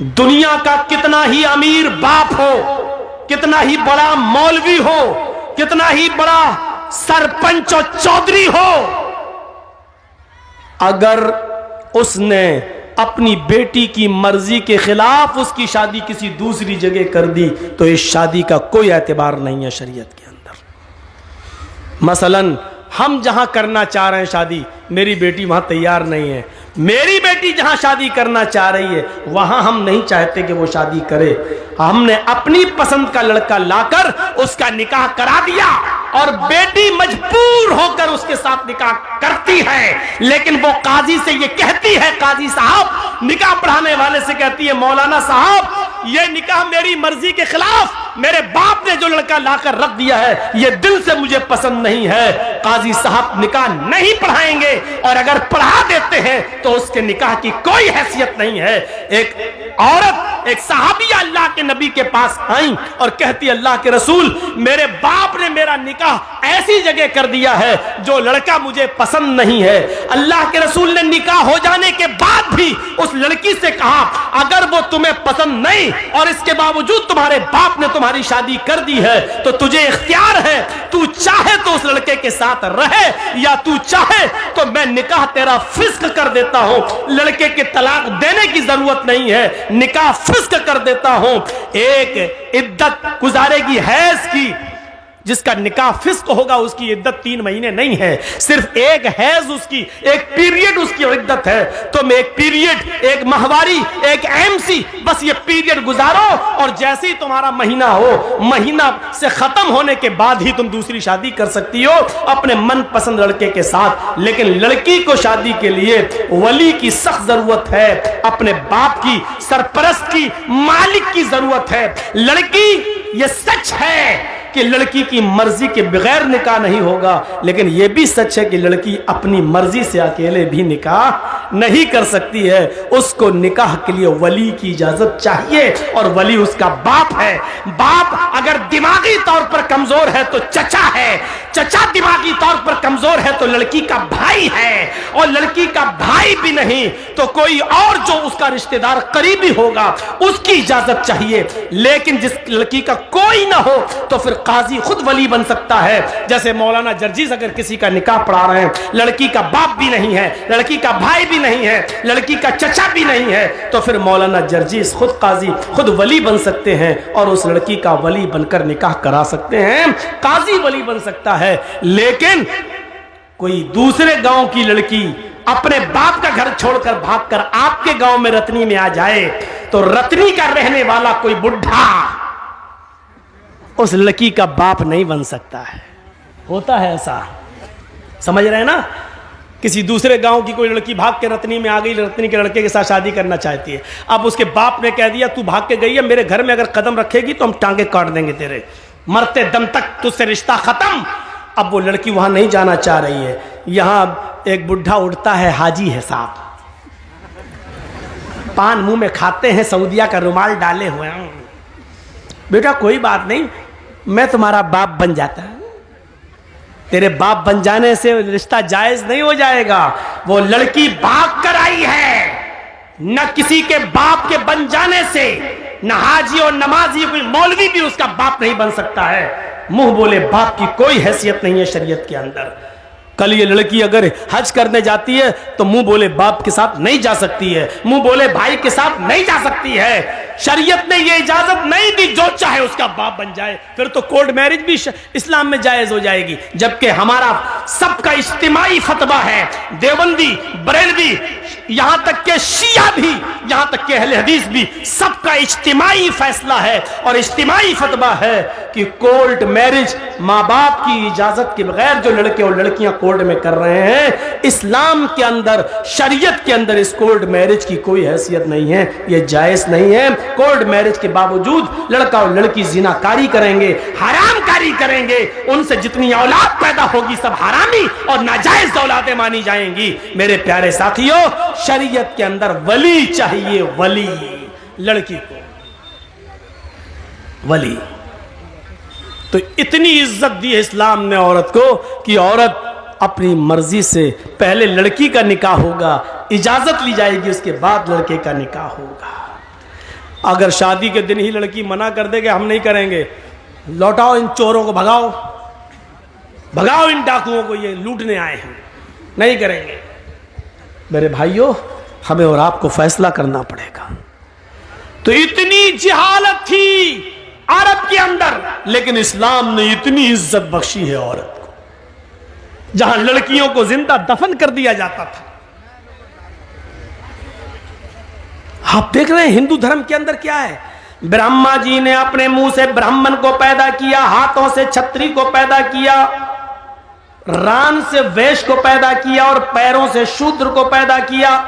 दुनिया का कितना ही अमीर बाप हो, कितना ही बड़ा मौलवी हो, कितना ही बड़ा सरपंच और चौधरी हो, अगर उसने अपनी बेटी की मर्जी के खिलाफ उसकी शादी किसी दूसरी जगह कर दी तो इस शादी का कोई एतबार नहीं है शरीयत के अंदर। मसलन हम जहां करना चाह रहे हैं शादी, मेरी बेटी वहां तैयार नहीं है, मेरी बेटी जहां शादी करना चाह रही है वहां हम नहीं चाहते कि वो शादी करे, हमने अपनी पसंद का लड़का लाकर उसका निकाह करा दिया और बेटी मजबूर होकर उसके साथ निकाह करती है, लेकिन वो काजी से ये कहती है, काजी साहब निकाह पढ़ाने वाले से कहती है, मौलाना साहब ये निकाह मेरी मर्जी के खिलाफ मेरे बाप ने जो लड़का लाकर रख दिया है ये दिल से मुझे पसंद नहीं है, काजी साहब निकाह नहीं पढ़ाएंगे और अगर पढ़ा देते हैं तो उसके निकाह की कोई हैसियत नहीं है। एक औरत, एक सहाबिया अल्लाह के नबी के पास आई और कहती, अल्लाह के रसूल मेरे बाप ने मेरा निकाह ऐसी जगह कर दिया है जो लड़का मुझे पसंद नहीं है। अल्लाह के रसूल ने निकाह हो जाने के बाद भी उस लड़की से कहा, अगर वो तुम्हें पसंद नहीं और इसके बावजूद तुम्हारे बाप ने तुम्हारी शादी कर दी है तो तुझे इख्तियार है, तू चाहे तो उस लड़के के साथ रहे या तू चाहे तो मैं निकाह तेरा फिस्क कर देता हूं, लड़के के तलाक देने की जरूरत नहीं है, निकाह फिस्क कर देता हूं। एक इद्दत गुजारेगी हैज की, जिसका निकाह फिस्क होगा उसकी इद्दत 3 महीने नहीं है, सिर्फ एक हैज उसकी, एक पीरियड उसकी इद्दत है। तुम एक पीरियड, एक माहवारी, एक एमसी, बस ये पीरियड गुजारो और जैसे ही तुम्हारा महीना हो, महीना से खत्म होने के बाद ही तुम दूसरी शादी कर सकती हो अपने मनपसंद लड़के के साथ। लेकिन लड़की को शादी के लिए वली की सख्त जरूरत है, अपने बाप की, सरपरस्त की, मालिक की जरूरत है। लड़की, ये सच है कि लड़की की मर्जी के बगैर निकाह नहीं होगा, लेकिन यह भी सच है कि लड़की अपनी मर्जी से अकेले भी निकाह नहीं कर सकती है, उसको निकाह के लिए वली की इजाजत चाहिए और वली उसका बाप है। बाप अगर दिमागी तौर पर कमजोर है तो चचा है, चचा दिमागी तौर पर कमजोर है तो लड़की का भाई है, और लड़की का भाई भी नहीं तो कोई और जो उसका रिश्तेदार करीबी होगा उसकी इजाजत चाहिए। लेकिन जिस लड़की का कोई ना हो तो फिर काजी खुद वली बन सकता है। जैसे मौलाना जर्जीस अगर किसी का निकाह पढ़ा रहे हैं, लड़की का बाप भी नहीं है, लड़की का भाई भी नहीं है, लड़की का चचा भी नहीं है, तो फिर मौलाना जर्जीस खुद काजी, खुद वली बन सकते हैं और उस लड़की का वली बनकर निकाह करा सकते हैं, काजी वली बन सकता है। लेकिन कोई दूसरे गांव की लड़की अपने बाप का घर छोड़कर भागकर आपके गांव में रतनी में आ जाए तो रतनी का रहने वाला कोई बुढ़ा उस लड़की का बाप नहीं बन सकता है। होता है ऐसा, समझ रहे हैं ना। किसी दूसरे गांव की कोई लड़की भाग के रतनी में आ गई, रतनी के लड़के के साथ शादी करना चाहती है, अब उसके बाप ने कह दिया तू भाग के गई है, मेरे घर में अगर कदम रखेगी तो हम टांगे काट देंगे तेरे, मरते दम तक तुझसे रिश्ता खत्म। अब वो लड़की वहां नहीं जाना चाह रही है, यहां एक बुढ़ा उठता है, हाजी है साहब, पान मुंह में खाते हैं, सऊदिया का रुमाल डाले हुए हैं, बेटा कोई बात नहीं मैं तुम्हारा बाप बन जाता है। तेरे बाप बन जाने से रिश्ता जायज नहीं हो जाएगा, वो लड़की भाग कर आई है, न किसी के बाप के बन जाने से न हाजी और नमाजी कोई मौलवी भी उसका बाप नहीं बन सकता है। मुंह बोले बाप की कोई हैसियत नहीं है शरीयत के अंदर। कल ये लड़की अगर हज करने जाती है तो मुंह बोले बाप के साथ नहीं जा सकती है, मुंह बोले भाई के साथ नहीं जा सकती है। शरीयत ने ये इजाजत नहीं दी जो चाहे उसका बाप बन जाए, फिर तो कोर्ट मैरिज भी इस्लाम में जायज हो जाएगी। जबकि हमारा सबका इज्तिमाई फतवा है, देवबंदी, बरेलवी, यहां तक के शिया भी, यहां तक के अहले हदीस भी, सबका इज्तिमाई फैसला है और इज्तिमाई फतवा है कि कोर्ट मैरिज माँ बाप की इजाजत के बगैर जो लड़के और लड़कियां कोर्ट में कर रहे हैं, इस्लाम के अंदर, शरीयत के अंदर इस कोर्ट मैरिज की कोई हैसियत नहीं है, यह जायज नहीं है। कोर्ट मैरिज के बावजूद लड़का और लड़की जिनाकारी करेंगे, हरामकारी करेंगे, उनसे जितनी औलाद पैदा होगी सब हरामी और नाजायज औलादें मानी जाएंगी। मेरे प्यारे साथियों, शरीयत के अंदर वली चाहिए, वली, लड़की को वली। तो इतनी इज्जत दी है इस्लाम ने औरत को कि औरत अपनी मर्जी से पहले लड़की का निकाह होगा, इजाजत ली जाएगी, उसके बाद लड़के का निकाह होगा। اگر شادی کے دن ہی لڑکی منع کر دے کہ ہم نہیں کریں گے، لوٹاؤ ان چوروں کو، بھگاؤ بھگاؤ ان ڈاکوؤں کو، یہ لوٹنے آئے ہیں، نہیں کریں گے، میرے بھائیوں ہمیں اور آپ کو فیصلہ کرنا پڑے گا۔ تو اتنی جہالت تھی عرب کے اندر، لیکن اسلام نے اتنی عزت بخشی ہے عورت کو، جہاں لڑکیوں کو زندہ دفن کر دیا جاتا تھا۔ آپ دیکھ رہے ہیں ہندو دھرم کے اندر کیا ہے، برہما جی نے اپنے منہ سے برہمن کو پیدا کیا، ہاتھوں سے چھتری کو پیدا کیا، ران سے ویش کو پیدا کیا، اور پیروں سے شودر کو پیدا کیا۔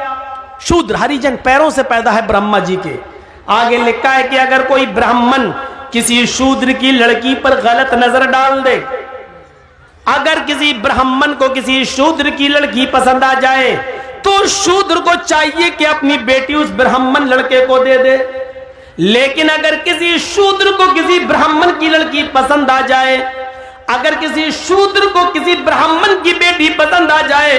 شودر ہریجن پیروں سے پیدا ہے برہما جی کے۔ آگے لکھا ہے کہ اگر کوئی برہمن کسی شودر کی لڑکی پر غلط نظر ڈال دے، اگر کسی برہمن کو کسی شودر کی لڑکی پسند آ جائے تو شودر کو چاہیے کہ اپنی بیٹی اس برہمن لڑکے کو دے دے، لیکن اگر کسی شودر کو کسی برہمن کی لڑکی پسند آ جائے، اگر کسی شودر کو کسی برہمن کی بیٹی پسند آ جائے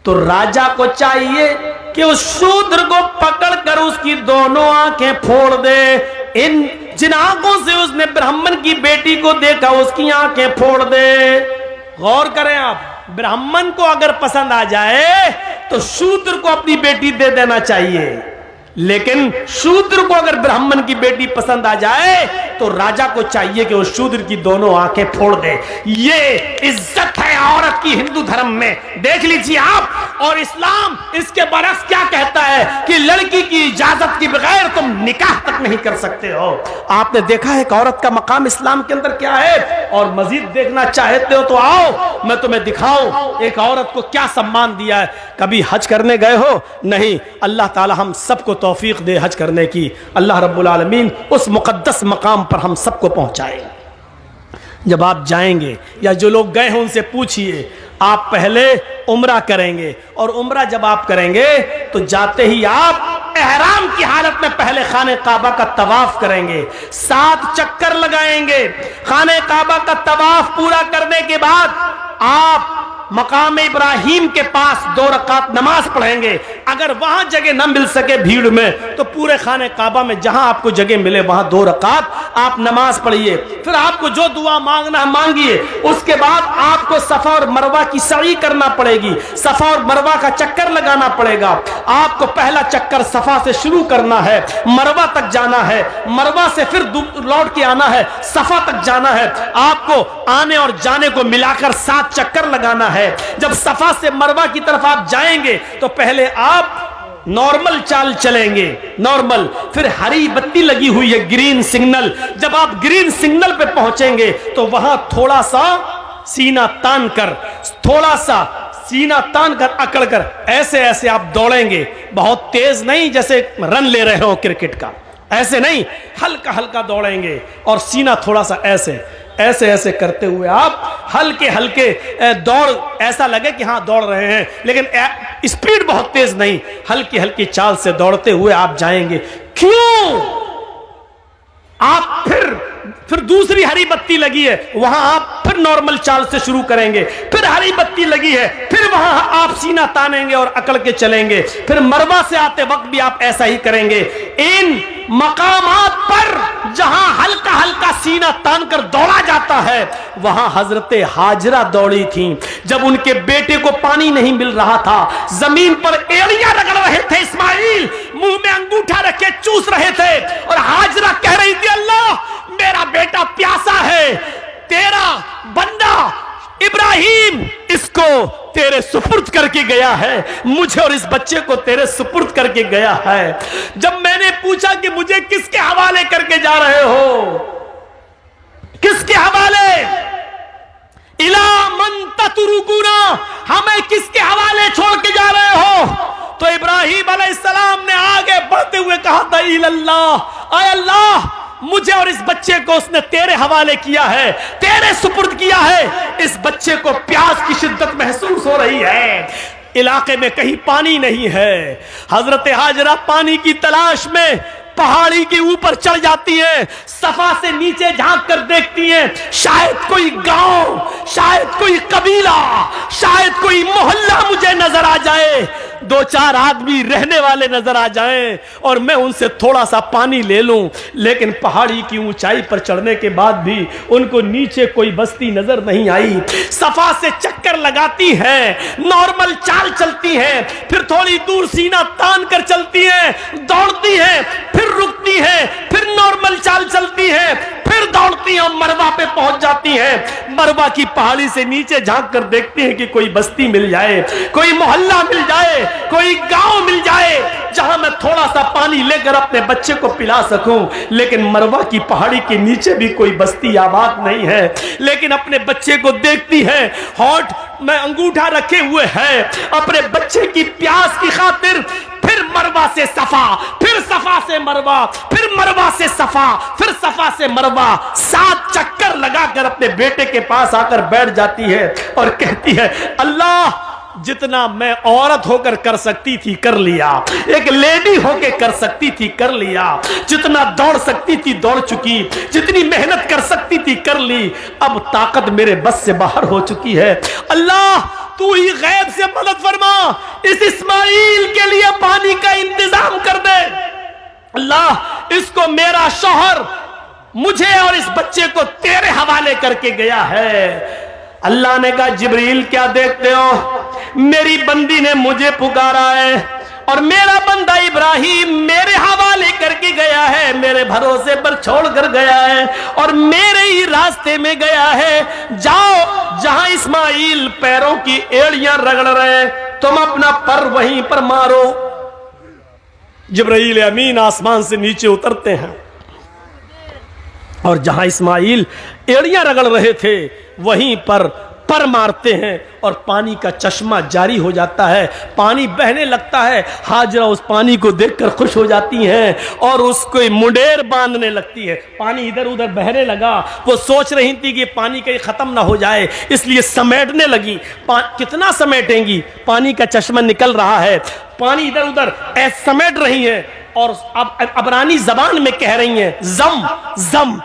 تو راجا کو چاہیے کہ اس شودر کو پکڑ کر اس کی دونوں آنکھیں پھوڑ دے۔ جن آنکھوں سے اس نے برہمن کی بیٹی کو دیکھا اس کی آنکھیں پھوڑ دے۔ غور کریں آپ، برہمن کو اگر پسند آ جائے تو شودر کو اپنی بیٹی دے دینا چاہیے، لیکن شودر کو اگر برہمن کی بیٹی پسند آ جائے تو راجا کو چاہیے کہ وہ شودر کی دونوں آنکھیں پھوڑ دے۔ یہ عزت ہے عورت کی ہندو دھرم میں، دیکھ لیجیے آپ۔ اور اسلام اس کے برعکس کیا کہتا ہے کہ لڑکی کی اجازت کے بغیر تم نکاح تک نہیں کر سکتے ہو۔ آپ نے دیکھا ہے کہ عورت کا مقام اسلام کے اندر کیا ہے، اور مزید دیکھنا چاہتے ہو تو آؤ میں تمہیں دکھاؤں ایک عورت کو کیا سمان دیا ہے۔ کبھی حج کرنے گئے ہو؟ نہیں، اللہ تعالی ہم سب کو توفیق دے حج کرنے کی، اللہ رب العالمین اس مقدس مقام پر ہم سب کو پہنچائے۔ جب آپ جائیں گے یا جو لوگ گئے ہیں ان سے پوچھئے، آپ پہلے عمرہ کریں گے، اور عمرہ جب آپ کریں گے تو جاتے ہی آپ احرام کی حالت میں پہلے خانہ کعبہ کا طواف کریں گے، 7 چکر لگائیں گے۔ خانہ کعبہ کا طواف پورا کرنے کے بعد آپ مقام ابراہیم کے پاس 2 رکعت نماز پڑھیں گے۔ اگر وہاں جگہ نہ مل سکے بھیڑ میں تو پورے خانہ کعبہ میں جہاں آپ کو جگہ ملے وہاں 2 رکعت آپ نماز پڑھیے۔ پھر آپ کو جو دعا مانگنا ہے مانگیے۔ اس کے بعد آپ کو صفا اور مروہ کی سعی کرنا پڑے گی، صفا اور مروہ کا چکر لگانا پڑے گا۔ آپ کو پہلا چکر صفا سے شروع کرنا ہے، مروہ تک جانا ہے، مروہ سے پھر لوٹ کے آنا ہے، صفا تک جانا ہے۔ آپ کو آنے اور جانے کو ملا کر 7 چکر لگانا ہے۔ جب صفا سے مروہ کی طرف آپ جائیں گے تو پہلے آپ نارمل چال چلیں گے، نارمل، پھر ہری بتی لگی ہوئی ہے گرین سگنل، جب آپ گرین سگنل پہ پہنچیں گے تو وہاں تھوڑا سا سینہ تان کر، تھوڑا سا سینہ تان کر اکڑ کر ایسے ایسے آپ دوڑیں گے، بہت تیز نہیں جیسے رن لے رہے ہو کرکٹ کا، ایسے نہیں، ہلکا ہلکا دوڑیں گے، اور سینہ تھوڑا سا ایسے ایسے ایسے کرتے ہوئے آپ ہلکے ہلکے دوڑ، ایسا لگے کہ ہاں دوڑ رہے ہیں لیکن اسپیڈ بہت تیز نہیں، ہلکی ہلکی چال سے دوڑتے ہوئے آپ جائیں گے۔ کیوں؟ آپ پھر دوسری ہری بتی لگی ہے، وہاں آپ پھر نارمل چال سے شروع کریں گے، پھر ہری بتی لگی ہے، پھر وہاں آپ سینہ تانیں گے اور اکڑ کے چلیں گے، پھر مروہ سے آتے وقت بھی آپ ایسا ہی کریں گے۔ ان مقامات پر جہاں ہلکا ہلکا سینہ تان کر دوڑا جاتا ہے وہاں حضرت ہاجرہ دوڑی تھیں، جب ان کے بیٹے کو پانی نہیں مل رہا تھا، زمین پر ایڑیاں رگڑ رہے تھے اسماعیل، منہ میں انگوٹھا رکھے چوس رہے تھے، اور ہاجرہ کہہ رہی تھی اللہ میرا بیٹا پیاسا ہے، تیرا بندہ ابراہیم اس کو تیرے سپرد کر کے گیا ہے، مجھے اور اس بچے کو تیرے سپرد کر کے گیا ہے۔ جب میں نے پوچھا کہ مجھے کس کے حوالے کر کے جا رہے ہو، کس کے حوالے، الا من تترکونا، ہمیں کس کے حوالے چھوڑ کے جا رہے ہو، تو ابراہیم علیہ السلام نے آگے بڑھتے ہوئے کہا تھا اللہ، اے اللہ مجھے اور اس بچے کو اس نے تیرے حوالے کیا ہے، تیرے سپرد کیا ہے، اس بچے کو پیاس کی شدت محسوس ہو رہی ہے، علاقے میں کہیں پانی نہیں ہے۔ حضرت ہاجرہ پانی کی تلاش میں پہاڑی کے اوپر چڑھ جاتی ہیں، صفا سے نیچے جھانک کر دیکھتی ہیں، شاید کوئی گاؤں، شاید کوئی قبیلہ، شاید کوئی محلہ مجھے نظر آ جائے۔ दो चार आदमी रहने वाले नजर आ जाएं और मैं उनसे थोड़ा सा पानी ले लूं, लेकिन पहाड़ी की ऊंचाई पर चढ़ने के बाद भी उनको नीचे कोई बस्ती नजर नहीं आई। सफा से चक्कर लगाती हैं, नॉर्मल चाल चलती हैं, फिर थोड़ी दूर सीना तान कर चलती हैं, दौड़ती हैं, फिर रुकती हैं, फिर नॉर्मल चाल चलती हैं, फिर दौड़ती हैं, मरवा पे पहुंच जाती हैं। मरवा की पहाड़ी से नीचे झांक कर देखती हैं कि कोई बस्ती मिल जाए, कोई मोहल्ला मिल जाए, कोई गांव मिल जाए जहां मैं थोड़ा सा पानी लेकर अपने बच्चे को पिला सकूं। लेकिन मरवा की पहाड़ी के नीचे भी कोई बस्ती आबाद नहीं है। लेकिन अपने बच्चे को देखती है, होठ में अंगूठा रखे हुए है, अपने बच्चे की प्यास की खातिर फिर मरवा से सफा, फिर सफा से मरवा, फिर मरवा से सफा, फिर सफा से मरवा, 7 चक्कर लगाकर अपने बेटे के पास आकर बैठ जाती है और कहती है, अल्लाह जितना मैं औरत होकर कर सकती थी कर लिया, एक लेडी होकर कर सकती थी कर लिया, जितना दौड़ सकती थी दौड़ चुकी, जितनी मेहनत कर सकती थी कर ली, अब ताकत मेरे बस से बाहर हो चुकी है। अल्लाह तू ही गैब से मदद फरमा, इस इस्माइल के लिए पानी का इंतजाम कर दे। अल्लाह इसको मेरा शौहर मुझे और इस बच्चे को तेरे हवाले करके गया है। अल्लाह ने कहा, जिब्रील क्या देखते हो, मेरी बंदी ने मुझे पुकारा है और मेरा बंदा इब्राहिम मेरे हवाले करके गया है, मेरे भरोसे पर छोड़ कर गया है और मेरे ही रास्ते में गया है। जाओ जहां इस्माइल पैरों की एड़ियां रगड़ रहे, तुम अपना पर वहीं पर मारो। जिब्रील अमीन आसमान से नीचे उतरते हैं और जहां इस्माइल एड़ियां रगड़ रहे थे वहीं पर मारते हैं और पानी का चश्मा जारी हो जाता है, पानी बहने लगता है। हाजरा उस पानी को देखकर खुश हो जाती हैं और उसको मुंडेर बांधने लगती है। पानी इधर उधर बहने लगा, वो सोच रही थी कि पानी कहीं खत्म ना हो जाए, इसलिए समेटने लगी। कितना समेटेंगी, पानी का चश्मा निकल रहा है, पानी इधर उधर समेट रही है और अब अबरानी जबान में कह रही हैं, जम जम।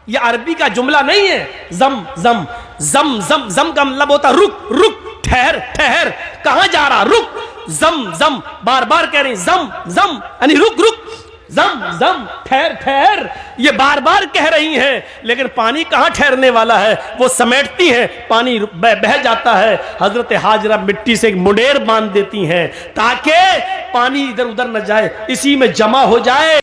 ये अरबी का जुमला नहीं है, जम जम। जम जम जम का मतलब होता रुक रुक, ठहर ठहर, कहां जा रहा, रुक, जम जम, बार बार कह रही जम जम, यानी रुक रुक, जम जम, ठहर ठहर, ये बार बार कह रही हैं। लेकिन पानी कहां ठहरने वाला है, वो समेटती हैं, पानी बह जाता है। हजरत हाजरा मिट्टी से एक मुंडेर बांध देती हैं ताकि पानी इधर उधर न जाए, इसी में जमा हो जाए।